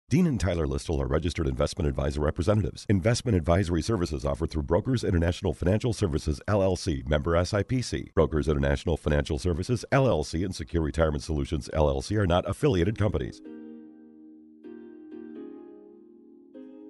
Dean and Tyler Listle are registered investment advisor representatives. Investment advisory services offered through Brokers International Financial Services, LLC, member SIPC. Brokers International Financial Services, LLC, and Secure Retirement Solutions, LLC are not affiliated companies.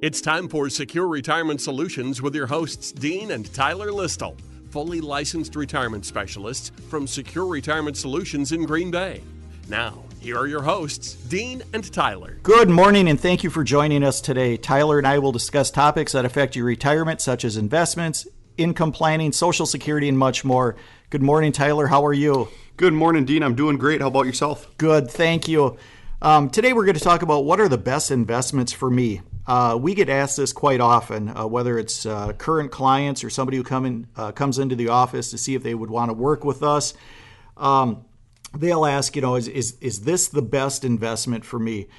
It's time for Secure Retirement Solutions with your hosts, Dean and Tyler Listle, fully licensed retirement specialists from Secure Retirement Solutions in Green Bay. Now, here are your hosts, Dean and Tyler. Good morning, and thank you for joining us today. Tyler and I will discuss topics that affect your retirement, such as investments, income planning, Social Security, and much more. Good morning, Tyler. How are you? Good morning, Dean. I'm doing great. How about yourself? Good, thank you. Today we're going to talk about what are the best investments for me. We get asked this quite often, whether it's current clients or somebody who comes into the office to see if they would want to work with us. They'll ask, is this the best investment for me?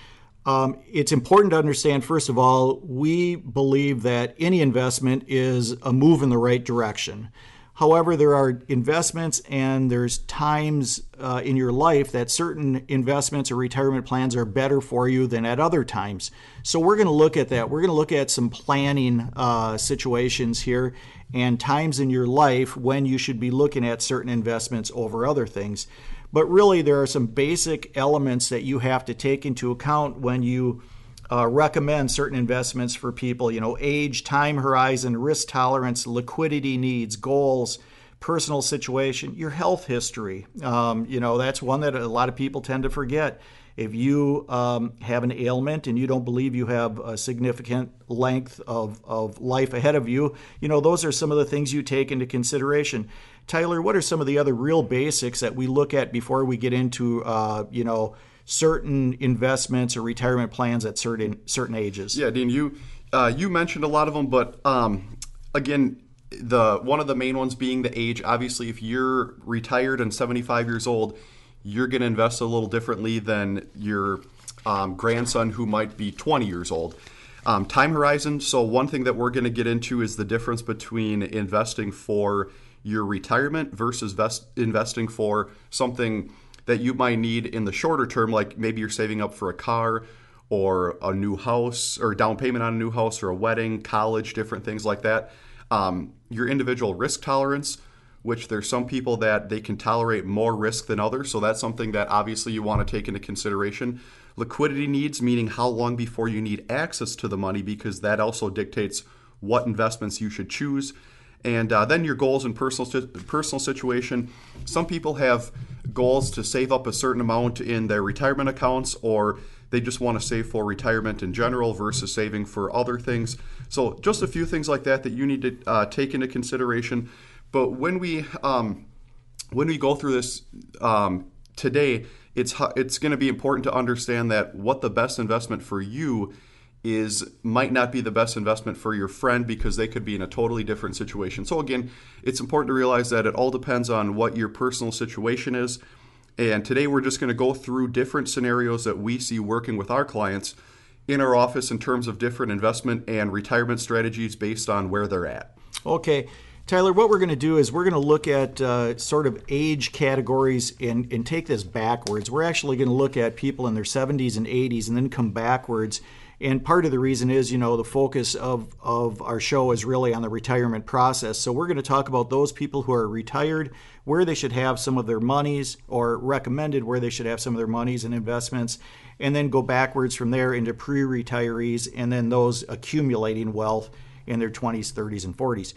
It's important to understand, first of all, we believe that any investment is a move in the right direction. However, there are investments and there's times in your life that certain investments or retirement plans are better for you than at other times. So we're going to look at that. We're going to look at some planning situations here and times in your life when you should be looking at certain investments over other things. But really, there are some basic elements that you have to take into account when you recommend certain investments for people. Age, time horizon, risk tolerance, liquidity needs, goals, personal situation, your health history. That's one that a lot of people tend to forget. If you have an ailment and you don't believe you have a significant length of life ahead of you, those are some of the things you take into consideration. Tyler, what are some of the other real basics that we look at before we get into, certain investments or retirement plans at certain ages? Yeah, Dean, you mentioned a lot of them, but again, one of the main ones being the age. Obviously, if you're retired and 75 years old, you're going to invest a little differently than your grandson who might be 20 years old. Time horizon. So one thing that we're going to get into is the difference between investing for your retirement versus investing for something that you might need in the shorter term, like maybe you're saving up for a car or a new house or down payment on a new house or a wedding, college, different things like that. Your individual risk tolerance, which there's some people that they can tolerate more risk than others. So that's something that obviously you want to take into consideration. Liquidity needs, meaning how long before you need access to the money, because that also dictates what investments you should choose. And then your goals and personal situation. Some people have goals to save up a certain amount in their retirement accounts, or they just want to save for retirement in general versus saving for other things. So just a few things like that you need to take into consideration. But when we go through this today, it's going to be important to understand that what the best investment for you might not be the best investment for your friend, because they could be in a totally different situation. So again, it's important to realize that it all depends on what your personal situation is. And today we're just going to go through different scenarios that we see working with our clients in our office in terms of different investment and retirement strategies based on where they're at. Okay. Tyler, what we're going to do is we're going to look at sort of age categories and take this backwards. We're actually going to look at people in their 70s and 80s and then come backwards. And part of the reason is, the focus of our show is really on the retirement process. So we're going to talk about those people who are retired, where they should have some of their monies, or recommended where they should have some of their monies and investments, and then go backwards from there into pre-retirees, and then those accumulating wealth in their 20s, 30s, and 40s.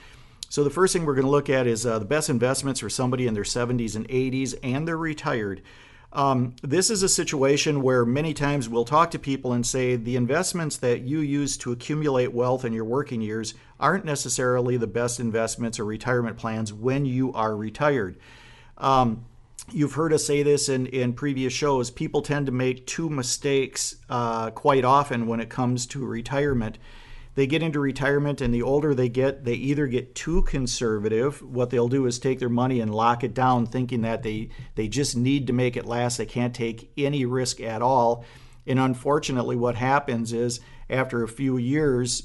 So the first thing we're going to look at is the best investments for somebody in their 70s and 80s, and they're retired. This is a situation where many times we'll talk to people and say the investments that you use to accumulate wealth in your working years aren't necessarily the best investments or retirement plans when you are retired. You've heard us say this in previous shows. People tend to make two mistakes quite often when it comes to retirement. They get into retirement, and the older they get, they either get too conservative. What they'll do is take their money and lock it down, thinking that they just need to make it last. They can't take any risk at all. And unfortunately, what happens is after a few years,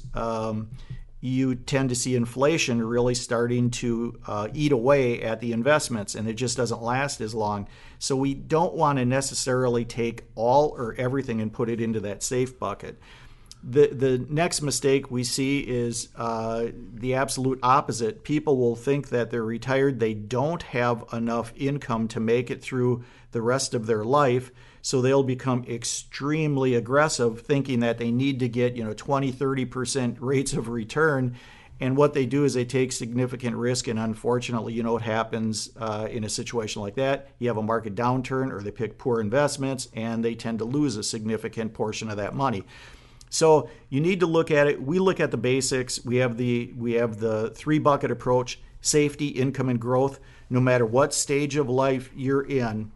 you tend to see inflation really starting to eat away at the investments, and it just doesn't last as long. So we don't want to necessarily take all or everything and put it into that safe bucket. The next mistake we see is the absolute opposite. People will think that they're retired, they don't have enough income to make it through the rest of their life, so they'll become extremely aggressive, thinking that they need to get 20-30% rates of return. And what they do is they take significant risk, and unfortunately, what happens in a situation like that? You have a market downturn, or they pick poor investments, and they tend to lose a significant portion of that money. So you need to look at it. We look at the basics. We have the 3-bucket approach: safety, income, and growth. No matter what stage of life you're in,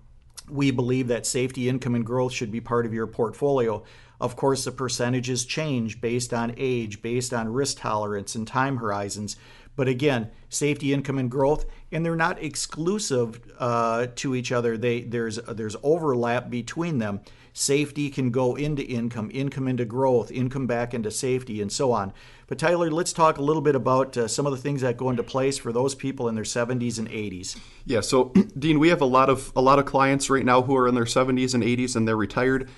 we believe that safety, income, and growth should be part of your portfolio. Of course, the percentages change based on age, based on risk tolerance and time horizons. But again, safety, income, and growth, and they're not exclusive to each other. There's overlap between them. Safety can go into income, income into growth, income back into safety, and so on. But Tyler, let's talk a little bit about some of the things that go into place for those people in their 70s and 80s. Yeah, so Dean, we have a lot of clients right now who are in their 70s and 80s, and they're retired.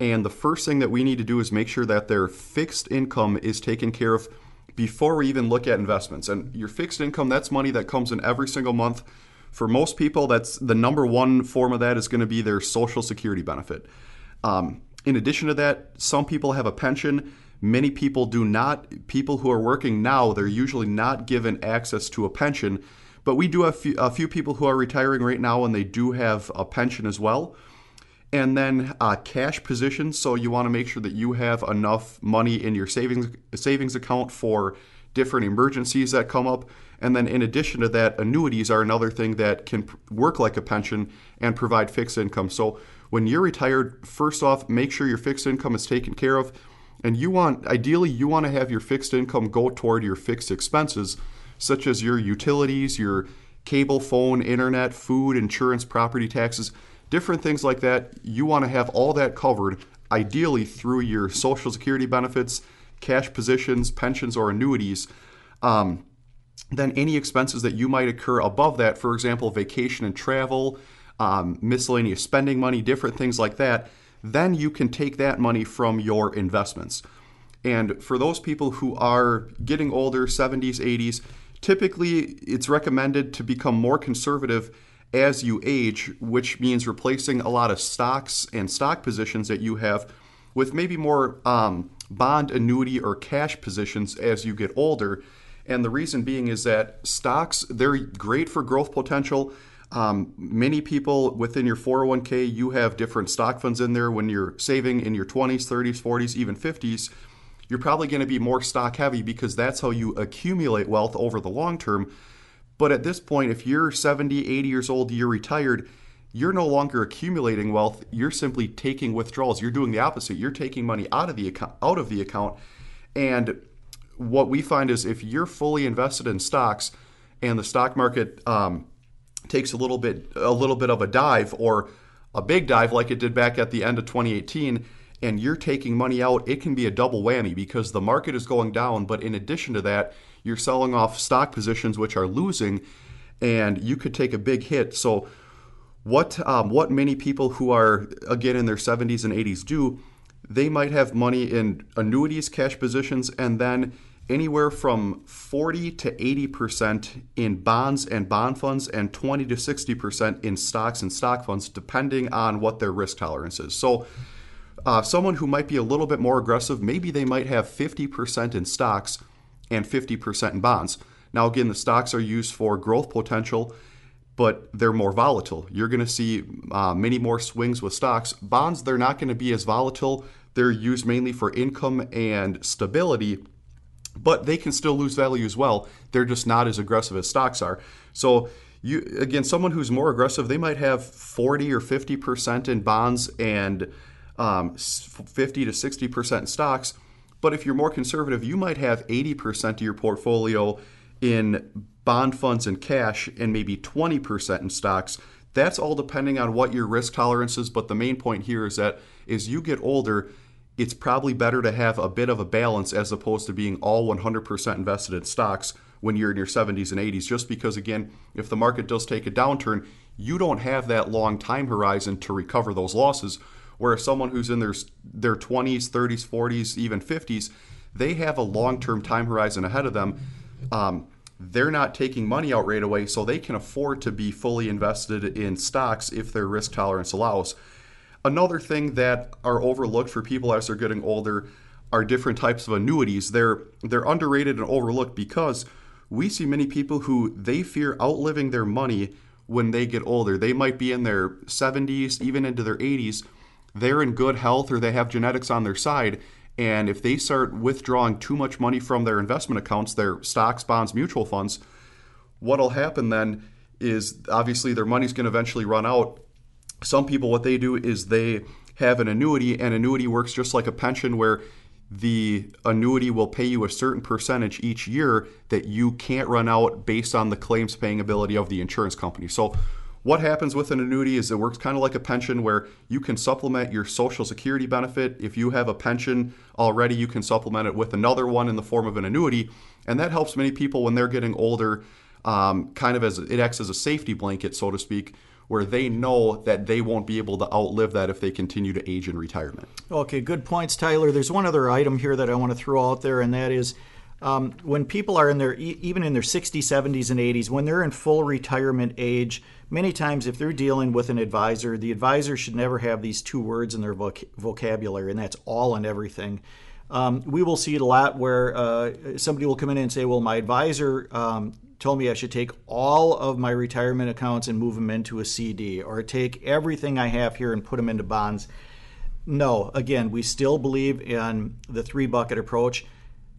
And the first thing that we need to do is make sure that their fixed income is taken care of before we even look at investments. And your fixed income, that's money that comes in every single month. For most people, that's the number one form of that is going to be their Social Security benefit. In addition to that, some people have a pension. Many people do not. People who are working now, they're usually not given access to a pension. But we do have a few people who are retiring right now, and they do have a pension as well. And then cash positions. So you want to make sure that you have enough money in your savings account for different emergencies that come up. And then in addition to that, annuities are another thing that can work like a pension and provide fixed income. So when you're retired, first off, make sure your fixed income is taken care of. And ideally, you want to have your fixed income go toward your fixed expenses, such as your utilities, your cable, phone, internet, food, insurance, property taxes, different things like that. You want to have all that covered, ideally through your Social Security benefits, cash positions, pensions, or annuities. Then any expenses that you might occur above that, for example, vacation and travel, miscellaneous spending money, different things like that, then you can take that money from your investments. And for those people who are getting older, 70s, 80s, typically it's recommended to become more conservative as you age, which means replacing a lot of stocks and stock positions that you have with maybe more bond, annuity, or cash positions as you get older. And the reason being is that stocks, they're great for growth potential. Many people within your 401k, you have different stock funds in there. When you're saving in your 20s, 30s, 40s, even 50s, you're probably going to be more stock heavy because that's how you accumulate wealth over the long term. But at this point, if you're 70, 80 years old, you're retired, you're no longer accumulating wealth. You're simply taking withdrawals. You're doing the opposite. You're taking money out of the account. And what we find is if you're fully invested in stocks and the stock market takes a little bit of a dive, or a big dive like it did back at the end of 2018, and you're taking money out, it can be a double whammy because the market is going down, but in addition to that, you're selling off stock positions which are losing, and you could take a big hit. So what many people who are, again, in their 70s and 80s do, they might have money in annuities, cash positions, and then anywhere from 40 to 80% in bonds and bond funds, and 20 to 60% in stocks and stock funds, depending on what their risk tolerance is. So someone who might be a little bit more aggressive, maybe they might have 50% in stocks and 50% in bonds. Now, again, the stocks are used for growth potential, but they're more volatile. You're going to see many more swings with stocks. Bonds, they're not going to be as volatile. They're used mainly for income and stability, but they can still lose value as well. They're just not as aggressive as stocks are. So someone who's more aggressive, they might have 40 or 50% in bonds and 50 to 60% in stocks. But if you're more conservative, you might have 80% of your portfolio in bond funds and cash and maybe 20% in stocks. That's all depending on what your risk tolerance is. But the main point here is that as you get older, it's probably better to have a bit of a balance as opposed to being all 100% invested in stocks when you're in your 70s and 80s, just because, again, if the market does take a downturn, you don't have that long time horizon to recover those losses. Whereas someone who's in their 20s, 30s, 40s, even 50s, they have a long-term time horizon ahead of them. They're not taking money out right away, so they can afford to be fully invested in stocks if their risk tolerance allows. Another thing that are overlooked for people as they're getting older are different types of annuities. They're underrated and overlooked because we see many people who they fear outliving their money when they get older. They might be in their 70s, even into their 80s. They're in good health or they have genetics on their side. And if they start withdrawing too much money from their investment accounts, their stocks, bonds, mutual funds, what'll happen then is obviously their money's going to eventually run out. Some people, what they do is they have an annuity, and annuity works just like a pension where the annuity will pay you a certain percentage each year that you can't run out based on the claims paying ability of the insurance company. So what happens with an annuity is it works kind of like a pension where you can supplement your Social Security benefit. If you have a pension already, you can supplement it with another one in the form of an annuity. And that helps many people when they're getting older, kind of as it acts as a safety blanket, so to speak, where they know that they won't be able to outlive that if they continue to age in retirement. Okay, good points, Tyler. There's one other item here that I want to throw out there, and that is when people are in their, even in their 60s, 70s, and 80s, when they're in full retirement age, many times if they're dealing with an advisor, the advisor should never have these two words in their vocabulary, and that's all and everything. We will see it a lot where somebody will come in and say, well, my advisor told me I should take all of my retirement accounts and move them into a CD, or take everything I have here and put them into bonds. No, again, we still believe in the three-bucket approach: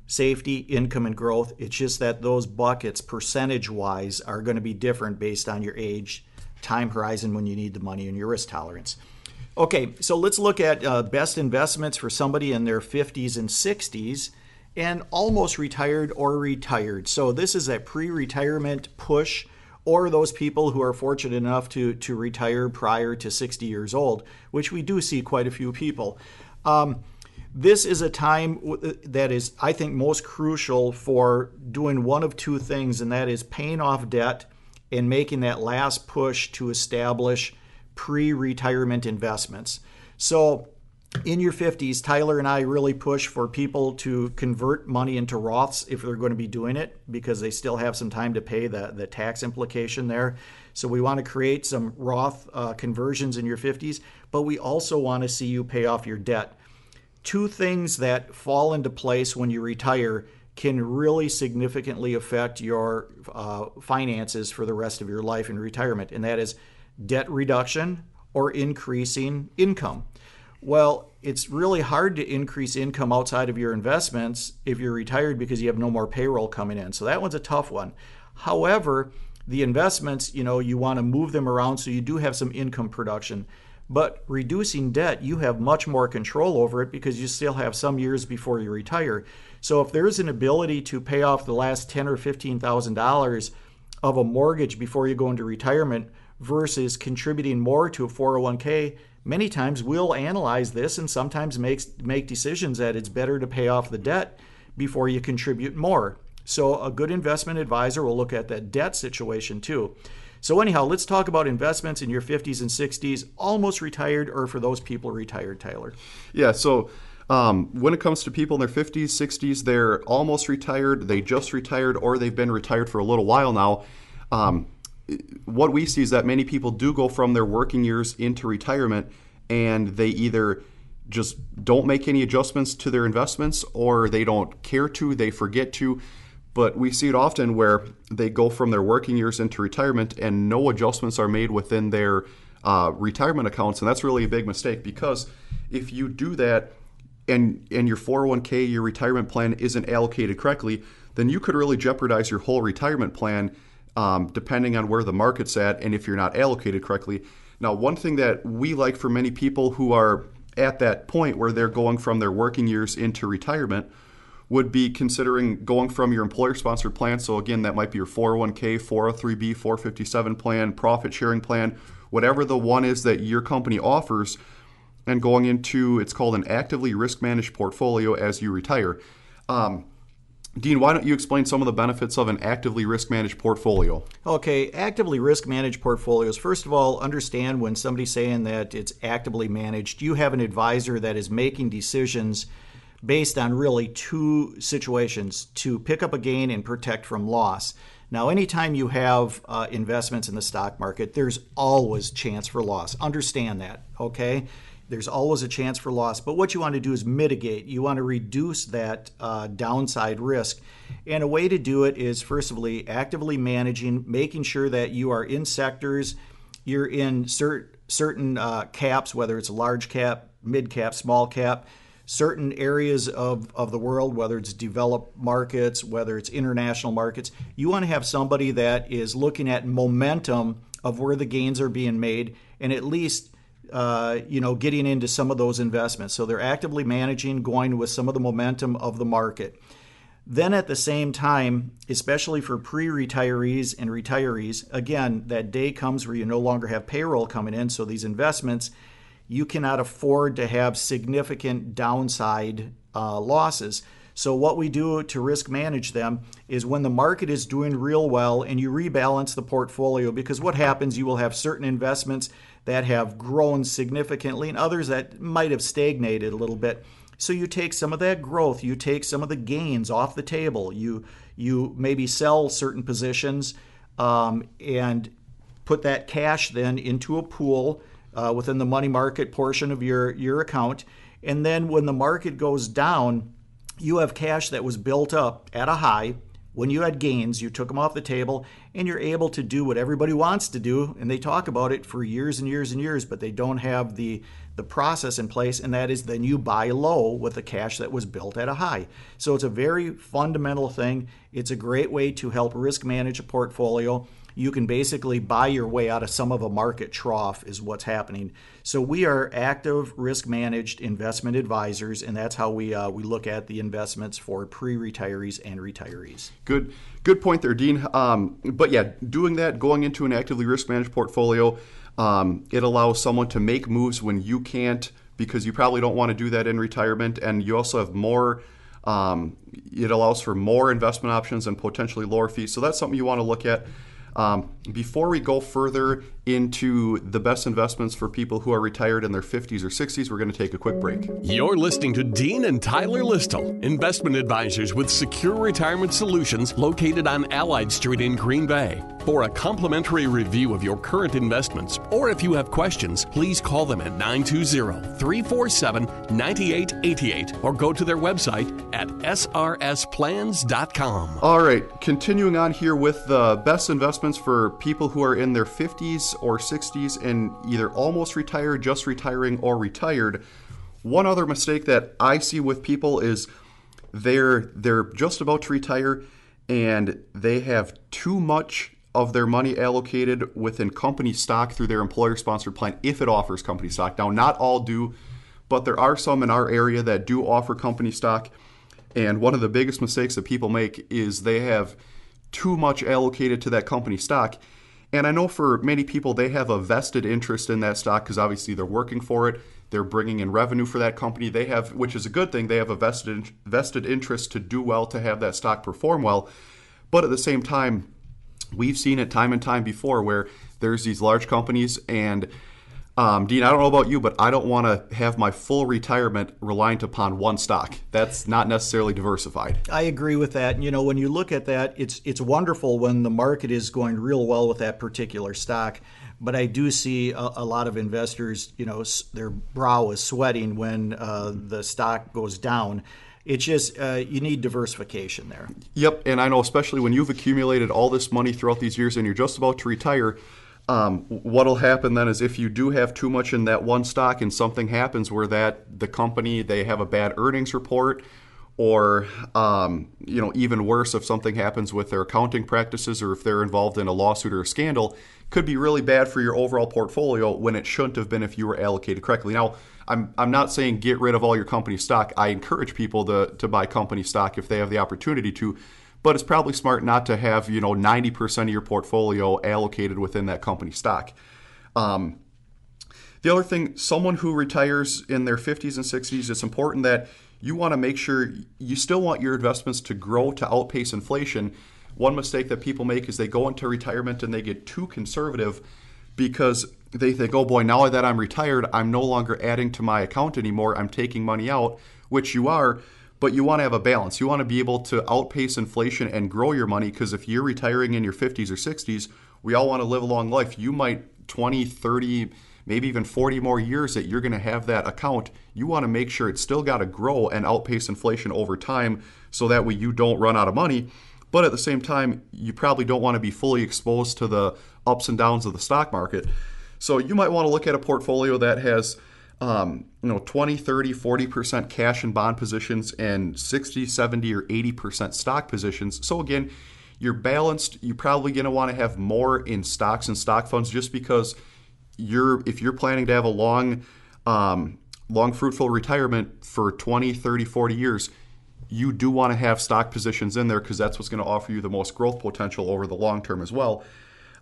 safety, income, and growth. It's just that those buckets, percentage-wise, are going to be different based on your age, time horizon when you need the money, and your risk tolerance. Okay, so let's look at best investments for somebody in their 50s and 60s and almost retired or retired. So this is a pre-retirement push, or those people who are fortunate enough to retire prior to 60 years old, which we do see quite a few people. This is a time that is, I think, most crucial for doing one of two things, and that is paying off debt and making that last push to establish pre-retirement investments. So in your 50s, Tyler and I really push for people to convert money into Roths if they're going to be doing it, because they still have some time to pay the tax implication there. So we want to create some Roth conversions in your 50s, but we also want to see you pay off your debt. Two things that fall into place when you retire can really significantly affect your finances for the rest of your life in retirement, and that is debt reduction or increasing income. Well, it's really hard to increase income outside of your investments if you're retired because you have no more payroll coming in. So that one's a tough one. However, the investments, you want to move them around so you do have some income production. But reducing debt, you have much more control over it because you still have some years before you retire. So if there's an ability to pay off the last $10,000 or $15,000 of a mortgage before you go into retirement versus contributing more to a 401k, many times we'll analyze this and sometimes make decisions that it's better to pay off the debt before you contribute more. So a good investment advisor will look at that debt situation too. So anyhow, let's talk about investments in your 50s and 60s, almost retired, or for those people retired, Tyler. Yeah, so when it comes to people in their 50s, 60s, they're almost retired, they just retired, or they've been retired for a little while now. What we see is that many people do go from their working years into retirement, and they either just don't make any adjustments to their investments, or they don't care to, they forget to. But we see it often where they go from their working years into retirement and no adjustments are made within their retirement accounts. And that's really a big mistake, because if you do that and your 401k, your retirement plan isn't allocated correctly, then you could really jeopardize your whole retirement plan depending on where the market's at and if you're not allocated correctly. Now, one thing that we like for many people who are at that point where they're going from their working years into retirement would be considering going from your employer-sponsored plan. So again, that might be your 401k, 403b, 457 plan, profit sharing plan, whatever the one is that your company offers. and going into, it's called an actively risk managed portfolio as you retire. Dean, why don't you explain some of the benefits of an actively risk managed portfolio? Okay, actively risk managed portfolios. First of all, understand when somebody's saying that it's actively managed, you have an advisor that is making decisions based on really two situations: to pick up a gain and protect from loss. Now, anytime you have investments in the stock market, there's always chance for loss. Understand that, okay? There's always a chance for loss. But what you want to do is mitigate. You want to reduce that downside risk. And a way to do it is, first of all, actively managing, making sure that you are in sectors, you're in certain caps, whether it's large cap, mid cap, small cap, certain areas of the world, whether it's developed markets, whether it's international markets. You want to have somebody that is looking at momentum of where the gains are being made, and at least getting into some of those investments. So they're actively managing, going with some of the momentum of the market. Then at the same time, especially for pre-retirees and retirees, again, that day comes where you no longer have payroll coming in. So these investments, you cannot afford to have significant downside losses. So what we do to risk manage them is when the market is doing real well and you rebalance the portfolio, because what happens, you will have certain investments that have grown significantly and others that might have stagnated a little bit. So you take some of that growth, you take some of the gains off the table, you maybe sell certain positions and put that cash then into a pool within the money market portion of your account. And then when the market goes down, you have cash that was built up at a high. When you had gains, you took them off the table, and you're able to do what everybody wants to do, and they talk about it for years and years and years, but they don't have the process in place, and that is then you buy low with the cash that was built at a high. So it's a very fundamental thing. It's a great way to help risk manage a portfolio. You can basically buy your way out of some of a market trough is what's happening. So we are active risk managed investment advisors, and that's how we look at the investments for pre-retirees and retirees. Good point there, Dean. But yeah, doing that, going into an actively risk managed portfolio, it allows someone to make moves when you can't, because you probably don't want to do that in retirement, and you also have more. It allows for more investment options and potentially lower fees. So that's something you want to look at. Before we go further into the best investments for people who are retired in their 50s or 60s, we're going to take a quick break. You're listening to Dean and Tyler Listle, investment advisors with Secure Retirement Solutions located on Allied Street in Green Bay. For a complimentary review of your current investments, or if you have questions, please call them at 920-347-9888 or go to their website at srsplans.com. All right, continuing on here with the best investments for people who are in their 50s or 60s and either almost retired, just retiring, or retired. One other mistake that I see with people is they're just about to retire and they have too much of their money allocated within company stock through their employer-sponsored plan, if it offers company stock. Now, not all do, but there are some in our area that do offer company stock. And one of the biggest mistakes that people make is they have too much allocated to that company stock. And I know for many people, they have a vested interest in that stock because obviously they're working for it. They're bringing in revenue for that company. They have, which is a good thing, they have a vested interest to do well, to have that stock perform well. But at the same time, we've seen it time and time before where there's these large companies and Dean, I don't know about you, but I don't want to have my full retirement reliant upon one stock. That's not necessarily diversified. I agree with that. And, when you look at that, it's wonderful when the market is going real well with that particular stock. But I do see a lot of investors, their brow is sweating when the stock goes down. It's just you need diversification there. Yep, and I know especially when you've accumulated all this money throughout these years and you're just about to retire, what'll happen then is if you do have too much in that one stock and something happens where the company, they have a bad earnings report, or even worse, if something happens with their accounting practices or if they're involved in a lawsuit or a scandal, could be really bad for your overall portfolio when it shouldn't have been if you were allocated correctly. Now, I'm not saying get rid of all your company stock. I encourage people to buy company stock if they have the opportunity to, but it's probably smart not to have 90% of your portfolio allocated within that company stock. The other thing, someone who retires in their 50s and 60s, it's important that you want to make sure you still want your investments to grow to outpace inflation. One mistake that people make is they go into retirement and they get too conservative because they think, oh boy, now that I'm retired, I'm no longer adding to my account anymore. I'm taking money out, which you are, but you want to have a balance. You want to be able to outpace inflation and grow your money, because if you're retiring in your 50s or 60s, we all want to live a long life. You might 20, 30, maybe even 40 more years that you're going to have that account. You want to make sure it's still got to grow and outpace inflation over time, so that way you don't run out of money. But at the same time, you probably don't want to be fully exposed to the ups and downs of the stock market. So you might want to look at a portfolio that has 20, 30, 40% cash and bond positions and 60, 70, or 80% stock positions. So again, you're balanced. You're probably going to want to have more in stocks and stock funds, just because if you're planning to have a long, fruitful retirement for 20, 30, 40 years, you do want to have stock positions in there, because that's what's going to offer you the most growth potential over the long term as well.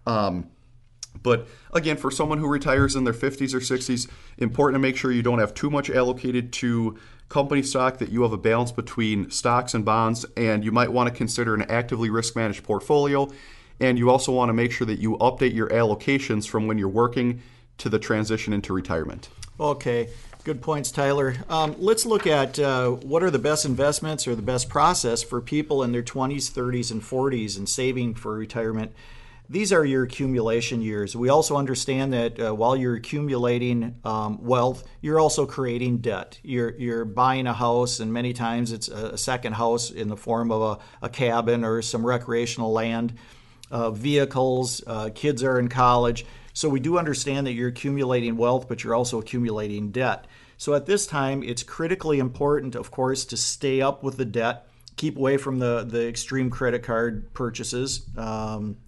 But again, for someone who retires in their 50s or 60s, important to make sure you don't have too much allocated to company stock, that you have a balance between stocks and bonds, and you might want to consider an actively risk managed portfolio. And you also want to make sure that you update your allocations from when you're working to the transition into retirement. Okay, good points, Tyler. Let's look at what are the best investments or the best process for people in their 20s, 30s, and 40s and saving for retirement. These are your accumulation years. We also understand that while you're accumulating wealth, you're also creating debt. You're buying a house, and many times it's a second house in the form of a cabin or some recreational land, vehicles, kids are in college. So we do understand that you're accumulating wealth, but you're also accumulating debt. So at this time, it's critically important, of course, to stay up with the debt. Keep away from the extreme credit card purchases.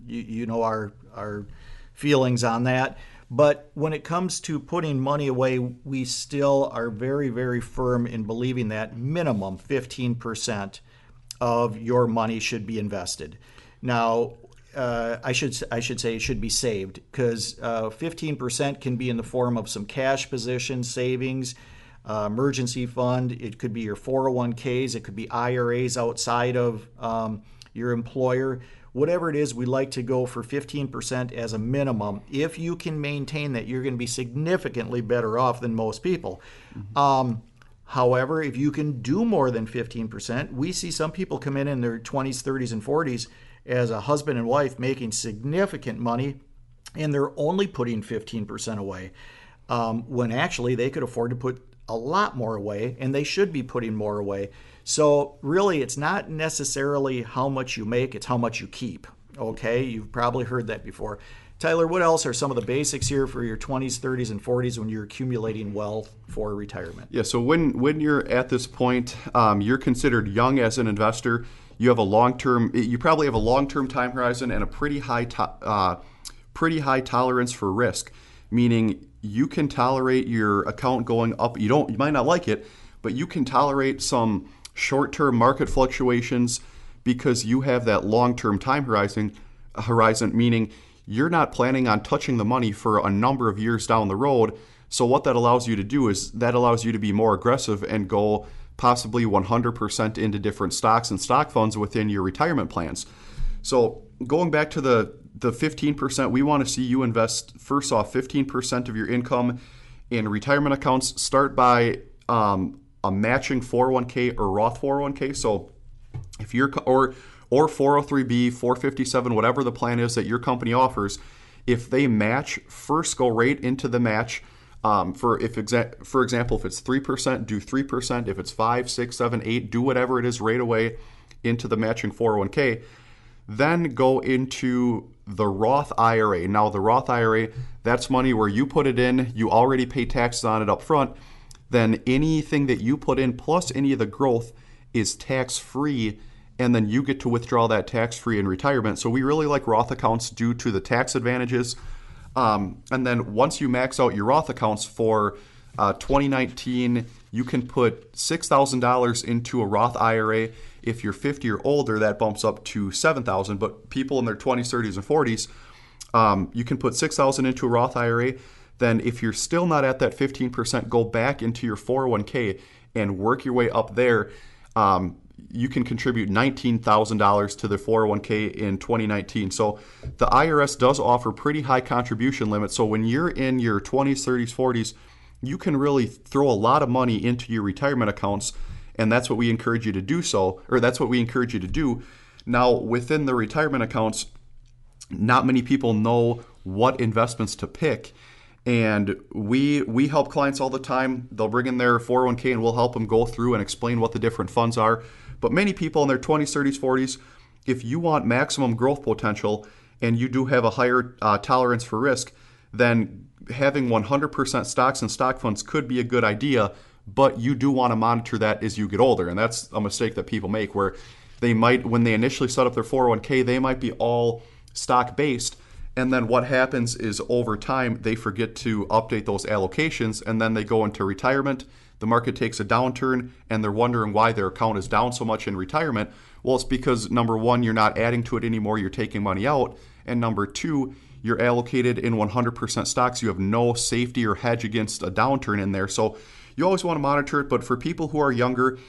You know our feelings on that. But when it comes to putting money away, we still are very, very firm in believing that minimum 15% of your money should be invested. Now, I should say it should be saved, because 15% can be in the form of some cash position, savings, emergency fund. It could be your 401ks. It could be IRAs outside of your employer. Whatever it is, we like to go for 15% as a minimum. If you can maintain that, you're going to be significantly better off than most people. Mm-hmm. However, if you can do more than 15%, we see some people come in their 20s, 30s, and 40s as a husband and wife making significant money, and they're only putting 15% away, when actually they could afford to put a lot more away, and they should be putting more away. So really, it's not necessarily how much you make, it's how much you keep. Okay, you've probably heard that before. Tyler, what else are some of the basics here for your 20s, 30s, and 40s when you're accumulating wealth for retirement? Yeah, so when you're at this point, you're considered young as an investor. You probably have a long-term time horizon and a pretty high tolerance for risk, meaning you can tolerate your account going up. You might not like it, but you can tolerate some short-term market fluctuations because you have that long-term time horizon, meaning you're not planning on touching the money for a number of years down the road. So what that allows you to do is that allows you to be more aggressive and go possibly 100% into different stocks and stock funds within your retirement plans. So going back to the 15%, we want to see you invest, first off, 15% of your income in retirement accounts. Start by a matching 401k or Roth 401k. So if you're, or 403b, 457, whatever the plan is that your company offers, if they match, first go right into the match. For example, if it's 3%, do 3%. If it's 5, 6, 7, 8, do whatever it is right away into the matching 401k. Then go into the Roth IRA. Now, the Roth IRA, that's money where you put it in, you already pay taxes on it up front. Then anything that you put in plus any of the growth is tax-free, and then you get to withdraw that tax-free in retirement. So we really like Roth accounts due to the tax advantages. And then once you max out your Roth accounts for 2019, you can put $6,000 into a Roth IRA. If you're 50 or older, that bumps up to $7,000. But people in their 20s, 30s, and 40s, you can put $6,000 into a Roth IRA. then if you're still not at that 15%, go back into your 401k and work your way up there. You can contribute $19,000 to the 401k in 2019. So the IRS does offer pretty high contribution limits. So when you're in your 20s, 30s, 40s, you can really throw a lot of money into your retirement accounts, and that's what we encourage you to do. That's what we encourage you to do. Now, within the retirement accounts, not many people know what investments to pick. And we help clients all the time. They'll bring in their 401k and we'll help them go through and explain what the different funds are. But many people in their 20s, 30s, 40s, if you want maximum growth potential and you do have a higher tolerance for risk, then having 100% stocks and stock funds could be a good idea, but you do want to monitor that as you get older. And that's a mistake that people make, where they might, when they initially set up their 401k, they might be all stock-based. And then what happens is over time, they forget to update those allocations, and then they go into retirement. The market takes a downturn, and they're wondering why their account is down so much in retirement. Well, it's because, number one, you're not adding to it anymore, you're taking money out. And number two, you're allocated in 100% stocks. You have no safety or hedge against a downturn in there. So you always want to monitor it. But for people who are younger,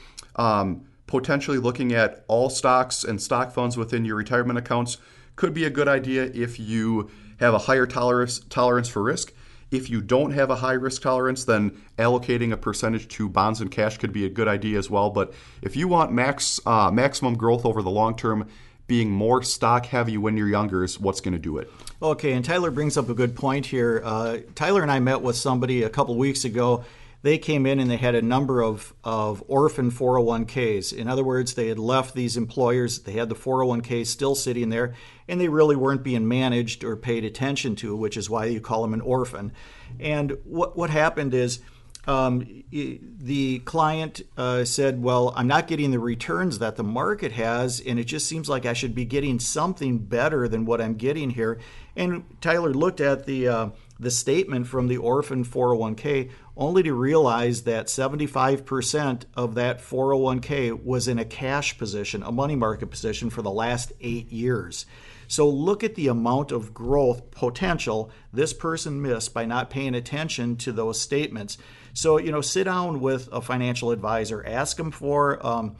potentially looking at all stocks and stock funds within your retirement accounts could be a good idea if you have a higher tolerance for risk. If you don't have a high risk tolerance, then allocating a percentage to bonds and cash could be a good idea as well. But if you want maximum growth over the long term, being more stock heavy when you're younger is what's going to do it. Okay, and Tyler brings up a good point here. Tyler and I met with somebody a couple weeks ago. They came in and they had a number of orphan 401ks. In other words, they had left these employers. They had the 401k still sitting there, and they really weren't being managed or paid attention to, which is why you call them an orphan. And what happened is the client said, well, I'm not getting the returns that the market has, and it just seems like I should be getting something better than what I'm getting here. And Tyler looked at the statement from the orphan 401k, only to realize that 75% of that 401k was in a cash position, a money market position, for the last 8 years. So look at the amount of growth potential this person missed by not paying attention to those statements. So, sit down with a financial advisor, ask them for, a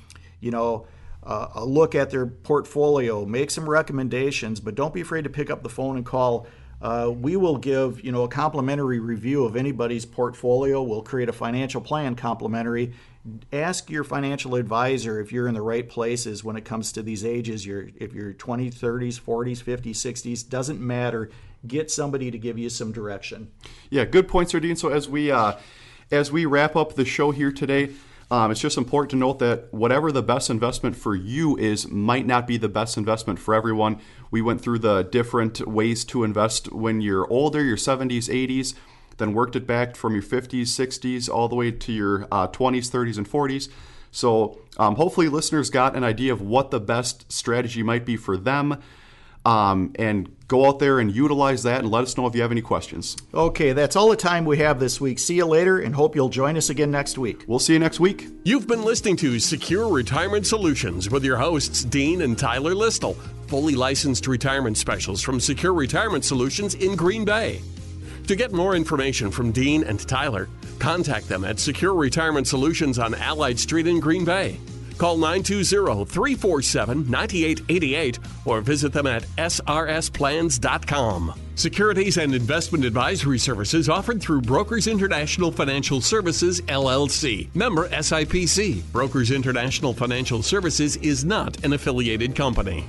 look at their portfolio, make some recommendations, but don't be afraid to pick up the phone and call. We will give, a complimentary review of anybody's portfolio. We'll create a financial plan complimentary. Ask your financial advisor if you're in the right places when it comes to these ages. If you're 20s, 30s, 40s, 50s, 60s, doesn't matter. Get somebody to give you some direction. Yeah, good points, Dean. So as we wrap up the show here today, it's just important to note that whatever the best investment for you is might not be the best investment for everyone. We went through the different ways to invest when you're older, your 70s, 80s, then worked it back from your 50s, 60s, all the way to your 20s, 30s, and 40s. So hopefully listeners got an idea of what the best strategy might be for them. And go out there and utilize that, and let us know if you have any questions. Okay, that's all the time we have this week. See you later, and hope you'll join us again next week. We'll see you next week. You've been listening to Secure Retirement Solutions with your hosts, Dean and Tyler Listle, fully licensed retirement specialists from Secure Retirement Solutions in Green Bay. To get more information from Dean and Tyler, contact them at Secure Retirement Solutions on Allied Street in Green Bay. Call 920-347-9888 or visit them at srsplans.com. Securities and investment advisory services offered through Brokers International Financial Services, LLC. Member SIPC. Brokers International Financial Services is not an affiliated company.